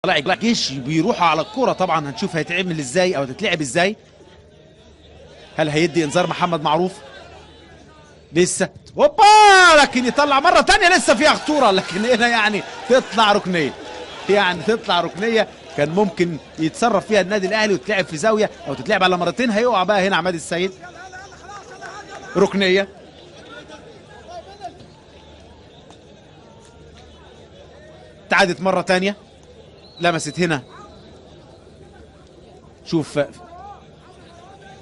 طلع الجيش بيروحوا على الكوره. طبعا هنشوف هيتعمل ازاي او هتتلعب ازاي. هل هيدي انذار محمد معروف؟ لسه هوبا، لكن يطلع مره ثانيه لسه فيها خطوره، لكن هنا يعني تطلع ركنيه. تطلع ركنيه كان ممكن يتصرف فيها النادي الاهلي وتتلعب في زاويه او تتلعب على مرتين. هيقع بقى هنا عماد السيد. ركنيه تعادت مره ثانيه. لمست هنا، شوف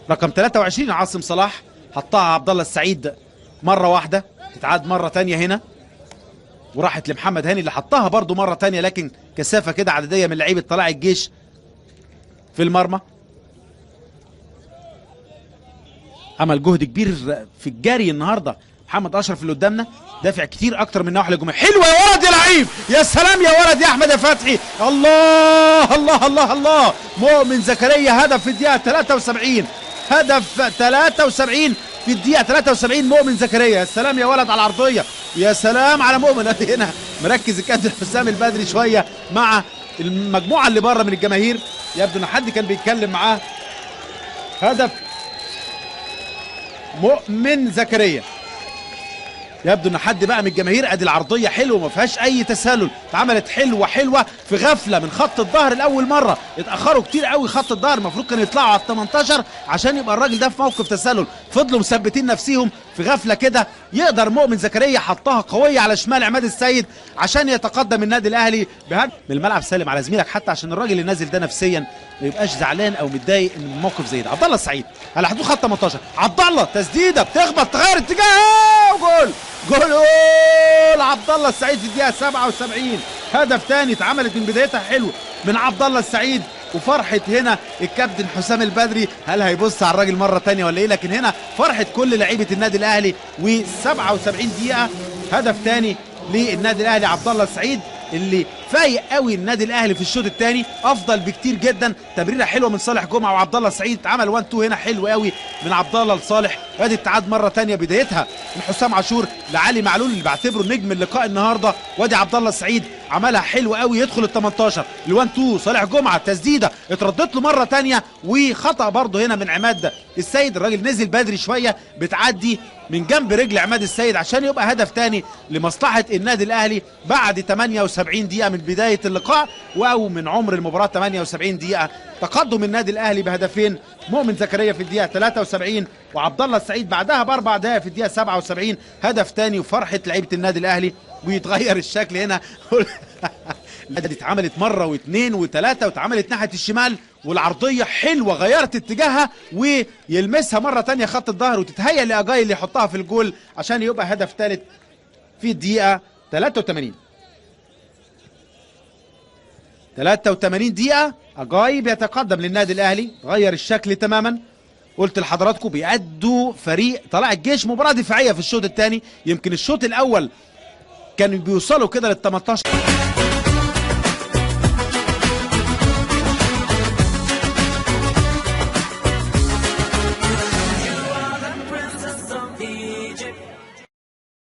رقم 23 عاصم صلاح حطها عبد الله السعيد مره واحده. تتعاد مره ثانيه هنا وراحت لمحمد هاني اللي حطها برضو مره ثانيه، لكن كثافه كده عدديه من لعيبه طلائع الجيش في المرمى. عمل جهد كبير في الجري النهارده محمد اشرف اللي قدامنا، دافع كتير اكتر من نواحي الهجوميه. حلوه يا ولد يا لعيب، يا سلام يا ولد يا احمد يا فتحي. الله الله الله الله. مؤمن زكريا هدف في الدقيقه 73. هدف 73 في الدقيقه 73. مؤمن زكريا، يا سلام يا ولد على العرضيه، يا سلام على مؤمن. هنا مركز الكابتن حسام البدري شويه مع المجموعه اللي بره من الجماهير، يبدو ان حد كان بيتكلم معاه. هدف مؤمن زكريا، يبدو ان حد بقى من الجماهير. ادي العرضيه حلوه ما فيهاش اي تسلل، اتعملت حلوه في غفله من خط الظهر لاول مره. اتاخروا كتير قوي خط الظهر، المفروض كانوا يطلعوا على ال 18 عشان يبقى الراجل ده في موقف تسلل. فضلوا مثبتين نفسيهم في غفله كده. يقدر مؤمن زكريا حطها قويه على شمال عماد السيد عشان يتقدم النادي الاهلي بهدف من الملعب. سالم على زميلك حتى عشان الراجل اللي نازل ده نفسيا ما يبقاش زعلان او متضايق من موقف زي ده. عبد الله السعيد على حدود خط 18. عبد الله تسديده بتخبط تغير اتجاه وجول. جول عبد الله السعيد في الدقيقه 77. هدف ثاني اتعملت من بدايتها حلو من عبد الله السعيد. وفرحه هنا الكابتن حسام البدري، هل هيبص على الراجل مره ثانيه ولا ايه؟ لكن هنا فرحه كل لعيبه النادي الاهلي. و77 دقيقه هدف ثاني للنادي الاهلي. عبد الله السعيد اللي فايق قوي النادي الاهلي في الشوط الثاني، افضل بكتير جدا. تمريره حلوه من صالح جمعه وعبد الله السعيد. اتعمل 1 2 هنا حلو قوي من عبد الله لصالح. ادي التعاد مره ثانيه بدايتها من حسام عاشور لعلي معلول اللي بعتبره نجم اللقاء النهارده. وادي عبد الله السعيد عملها حلو قوي يدخل ال 18. ال1 2 صالح جمعه تسديده اتردت له مره ثانيه وخطا برضه هنا من عماد السيد. الراجل نزل بدري شويه، بتعدي من جنب رجل عماد السيد عشان يبقى هدف ثاني لمصلحه النادي الاهلي بعد 78 دقيقه من بدايه اللقاء او من عمر المباراه. 78 دقيقه تقدم النادي الاهلي بهدفين. مؤمن زكريا في الدقيقه 73 وعبد الله السعيد بعدها ب4 دقائق في الدقيقه 77 هدف ثاني. وفرحه لعيبه النادي الاهلي ويتغير الشكل هنا. دي اتعملت مره واثنين وثلاثه واتعملت ناحيه الشمال والعرضيه حلوه غيرت اتجاهها ويلمسها مره ثانيه خط الظهر وتتهيأ لاجاي اللي يحطها في الجول عشان يبقى هدف ثالث في الدقيقه 83. 83 دقيقه اجاي بيتقدم للنادي الاهلي، غير الشكل تماما. قلت لحضراتكم بيأدوا فريق طلائع الجيش مباراه دفاعيه في الشوط الثاني. يمكن الشوط الاول كانوا بيوصلوا كده لل 18.